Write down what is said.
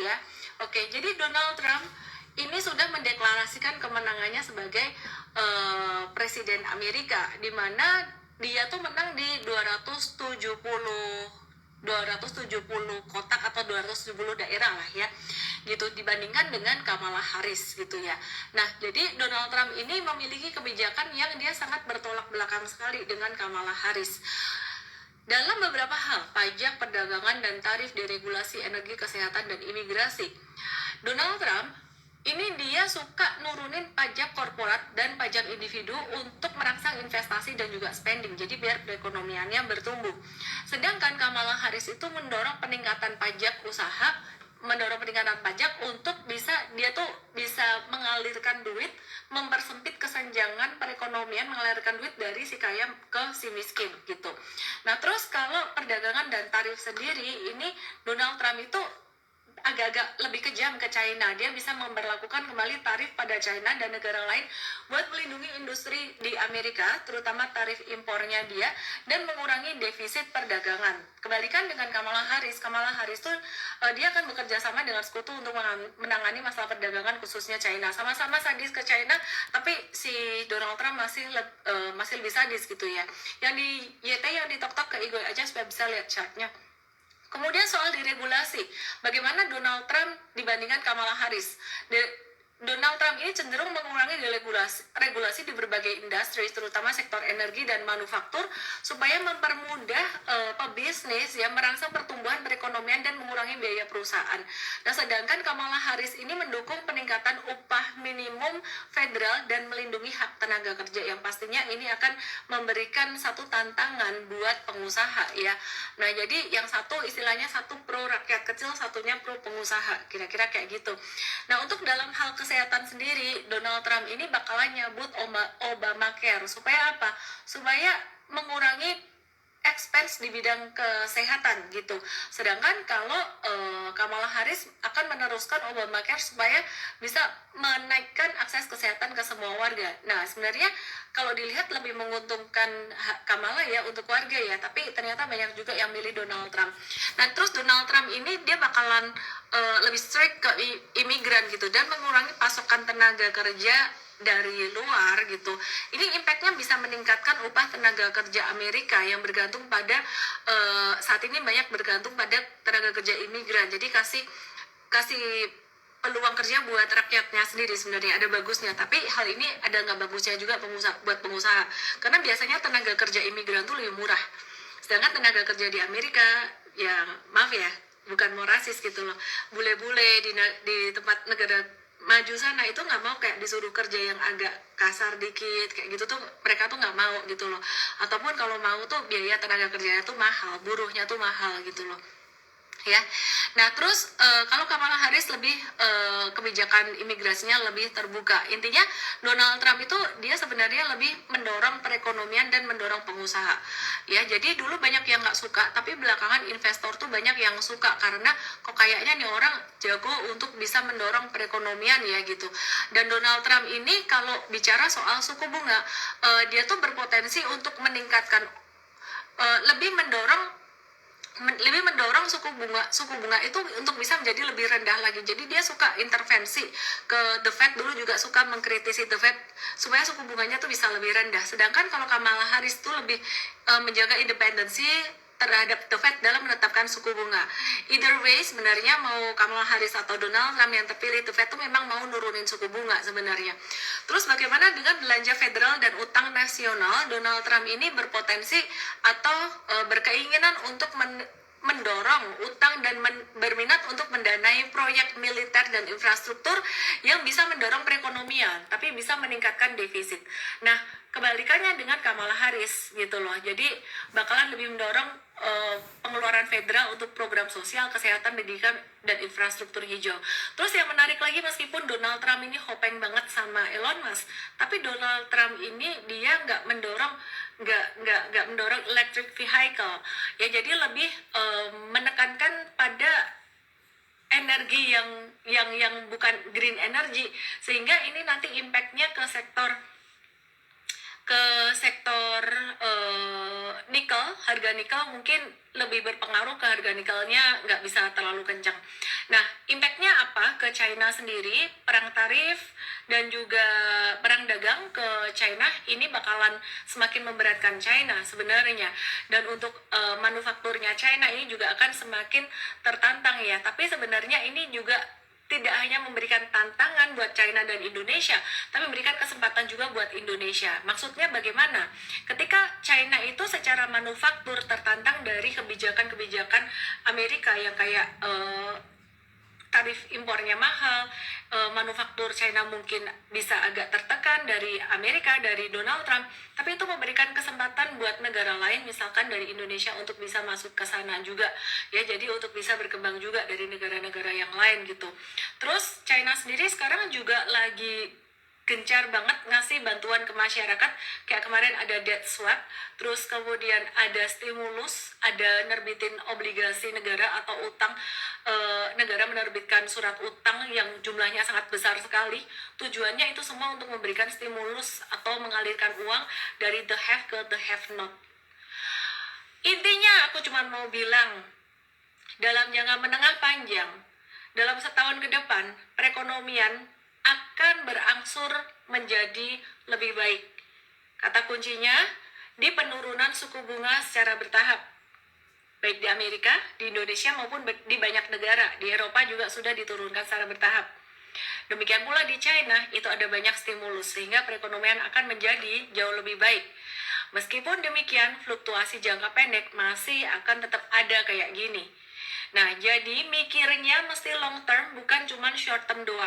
ya. Oke, jadi Donald Trump ini sudah mendeklarasikan kemenangannya sebagai presiden Amerika, di mana dia tuh menang di 270 kotak atau 270 daerah lah ya, gitu, dibandingkan dengan Kamala Harris gitu ya. Nah, jadi Donald Trump ini memiliki kebijakan yang dia sangat bertolak belakang sekali dengan Kamala Harris. Dalam beberapa hal, pajak, perdagangan, dan tarif, deregulasi, energi, kesehatan, dan imigrasi, Donald Trump ini dia suka nurunin pajak korporat dan pajak individu untuk merangsang investasi dan juga spending, jadi biar perekonomiannya bertumbuh. Sedangkan Kamala Harris itu mendorong peningkatan pajak untuk dia tuh bisa mengalirkan duit, mempersempit kesenjangan perekonomian, mengalirkan duit dari si kaya ke si miskin gitu. Nah, terus kalau perdagangan dan tarif sendiri, ini Donald Trump itu agak-agak lebih kejam ke China. Dia bisa memberlakukan kembali tarif pada China dan negara lain buat melindungi industri di Amerika, terutama tarif impornya dia, dan mengurangi defisit perdagangan. Kebalikan dengan Kamala Harris tuh dia akan bekerja sama dengan sekutu untuk menangani masalah perdagangan khususnya China. Sama-sama sadis ke China, tapi si Donald Trump masih lebih sadis gitu ya. Yang di YT, yang di TokTok ke Igoy aja supaya bisa lihat chartnya. Kemudian soal diregulasi, bagaimana Donald Trump dibandingkan Kamala Harris? Donald Trump ini cenderung mengurangi regulasi di berbagai industri, terutama sektor energi dan manufaktur, supaya mempermudah pebisnis ya, merangsang pertumbuhan perekonomian dan mengurangi biaya perusahaan. Nah, sedangkan Kamala Harris ini mendukung peningkatan upah minimum federal dan melindungi hak tenaga kerja, yang pastinya ini akan memberikan satu tantangan buat pengusaha ya. Nah, jadi yang satu istilahnya satu pro rakyat kecil, satunya pro pengusaha, kira-kira kayak gitu. Nah, untuk dalam hal kesehatan sendiri, Donald Trump ini bakalan nyabut Obamacare. Supaya apa? Supaya mengurangi expense di bidang kesehatan gitu. Sedangkan kalau Kamala Harris akan meneruskan Obamacare supaya bisa menaikkan akses kesehatan ke semua warga. Nah, sebenarnya kalau dilihat lebih menguntungkan Kamala ya untuk warga ya, tapi ternyata banyak juga yang milih Donald Trump. Nah, terus Donald Trump ini dia bakalan lebih strict ke imigran gitu, dan mengurangi pasokan tenaga kerja dari luar gitu. Ini impactnya bisa meningkatkan upah tenaga kerja Amerika yang bergantung pada saat ini banyak bergantung pada tenaga kerja imigran. Jadi kasih peluang kerja buat rakyatnya sendiri. Sebenarnya ada bagusnya, tapi hal ini ada nggak bagusnya juga buat pengusaha, karena biasanya tenaga kerja imigran tuh lebih murah, sedangkan tenaga kerja di Amerika ya, maaf ya, bukan mau rasis gitu loh, bule-bule di tempat negara maju sana itu nggak mau kayak disuruh kerja yang agak kasar dikit kayak gitu tuh, mereka tuh nggak mau gitu loh. Ataupun kalau mau tuh biaya tenaga kerjanya tuh mahal, buruhnya tuh mahal gitu loh ya. Nah, terus kalau Kamala Harris lebih kebijakan imigrasinya lebih terbuka. Intinya Donald Trump itu dia sebenarnya lebih mendorong perekonomian dan mendorong pengusaha ya. Jadi dulu banyak yang nggak suka, tapi belakangan investor tuh banyak yang suka, karena kok kayaknya nih orang jago untuk bisa mendorong perekonomian ya gitu. Dan Donald Trump ini kalau bicara soal suku bunga, dia tuh berpotensi untuk meningkatkan, lebih mendorong suku bunga itu untuk bisa menjadi lebih rendah lagi. Jadi dia suka intervensi ke The Fed, dulu juga suka mengkritisi The Fed supaya suku bunganya tuh bisa lebih rendah. Sedangkan kalau Kamala Harris tuh lebih menjaga independensi terhadap The Fed dalam menetapkan suku bunga. Either way, sebenarnya mau Kamala Harris atau Donald Trump yang terpilih, The Fed tuh memang mau nurunin suku bunga sebenarnya. Terus bagaimana dengan belanja federal dan utang nasional? Donald Trump ini berpotensi atau berkeinginan untuk mendorong utang dan berminat untuk mendanai proyek militer dan infrastruktur yang bisa mendorong perekonomian tapi bisa meningkatkan defisit. Nah, kebalikannya dengan Kamala Harris gitu loh. Jadi bakalan lebih mendorong pengeluaran federal untuk program sosial, kesehatan, pendidikan, dan infrastruktur hijau. Terus yang menarik lagi, meskipun Donald Trump ini hopeng banget sama Elon Musk, tapi Donald Trump ini dia nggak mendorong electric vehicle ya. Jadi lebih menekankan pada energi yang bukan green energy, sehingga ini nanti impactnya ke sektor ke sektor nikel, harga nikel mungkin lebih berpengaruh ke harga nikelnya nggak bisa terlalu kencang. Nah, impactnya apa ke China sendiri? Perang tarif dan juga perang dagang ke China ini bakalan semakin memberatkan China sebenarnya. Dan untuk manufakturnya China ini juga akan semakin tertantang ya. Tapi sebenarnya ini juga tidak hanya memberikan tantangan buat China dan Indonesia, tapi memberikan kesempatan juga buat Indonesia. Maksudnya bagaimana? Ketika China itu secara manufaktur tertantang dari kebijakan-kebijakan Amerika yang kayak tarif impornya mahal, manufaktur China mungkin bisa agak tertekan dari Amerika, dari Donald Trump, tapi itu memberikan kesempatan buat negara lain, misalkan dari Indonesia untuk bisa masuk ke sana juga, ya, jadi untuk bisa berkembang juga dari negara-negara yang lain gitu. Terus China sendiri sekarang juga lagi gencar banget ngasih bantuan ke masyarakat, kayak kemarin ada debt swap, terus kemudian ada stimulus, ada nerbitin obligasi negara atau utang, negara menerbitkan surat utang yang jumlahnya sangat besar sekali. Tujuannya itu semua untuk memberikan stimulus atau mengalirkan uang dari the have ke the have not. Intinya aku cuma mau bilang, dalam jangka menengah panjang, dalam setahun ke depan, perekonomian akan berangsur menjadi lebih baik. Kata kuncinya di penurunan suku bunga secara bertahap, baik di Amerika, di Indonesia maupun di banyak negara. Di Eropa juga sudah diturunkan secara bertahap. Demikian pula di China, itu ada banyak stimulus sehingga perekonomian akan menjadi jauh lebih baik. Meskipun demikian, fluktuasi jangka pendek masih akan tetap ada kayak gini. Nah, jadi mikirnya mesti long term, bukan cuma short term doang.